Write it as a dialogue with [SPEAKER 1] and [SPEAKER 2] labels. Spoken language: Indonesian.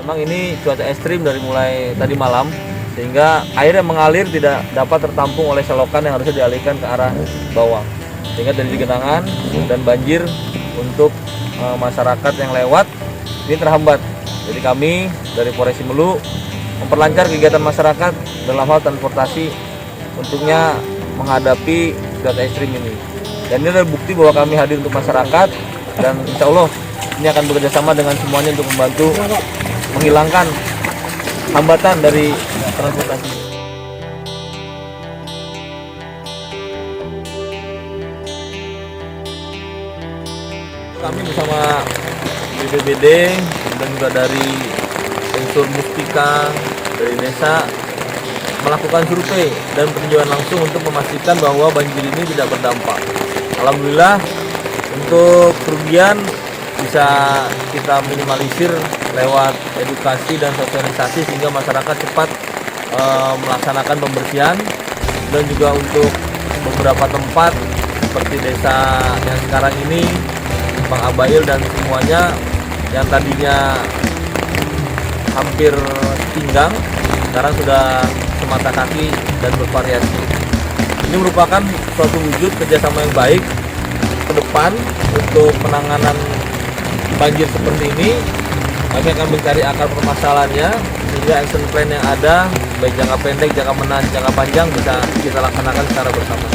[SPEAKER 1] Memang ini cuaca ekstrim dari mulai tadi malam, sehingga air yang mengalir tidak dapat tertampung oleh selokan yang harusnya dialihkan ke arah bawah, sehingga terjadi genangan dan banjir untuk masyarakat yang lewat ini terhambat. Jadi kami dari Polres Simelu memperlancar kegiatan masyarakat dalam hal transportasi untuknya menghadapi cuaca ekstrim ini. Dan ini adalah bukti bahwa kami hadir untuk masyarakat, dan insya Allah ini akan bekerjasama dengan semuanya untuk membantu menghilangkan hambatan dari transportasi. Kami bersama BPBD dan juga dari unsur Mustika dari desa melakukan survei dan peninjauan langsung untuk memastikan bahwa banjir ini tidak berdampak. Alhamdulillah untuk kerugian bisa kita minimalisir lewat edukasi dan sosialisasi sehingga masyarakat cepat melaksanakan pembersihan, dan juga untuk beberapa tempat seperti desa yang sekarang ini Bang Abail dan semuanya yang tadinya hampir pinggang sekarang sudah semata kaki dan bervariasi. Ini merupakan suatu wujud kerjasama yang baik ke depan untuk penanganan banjir seperti ini. Kami akan mencari akar permasalahannya sehingga action plan yang ada baik jangka pendek, jangka menengah, jangka panjang bisa kita laksanakan secara bersama.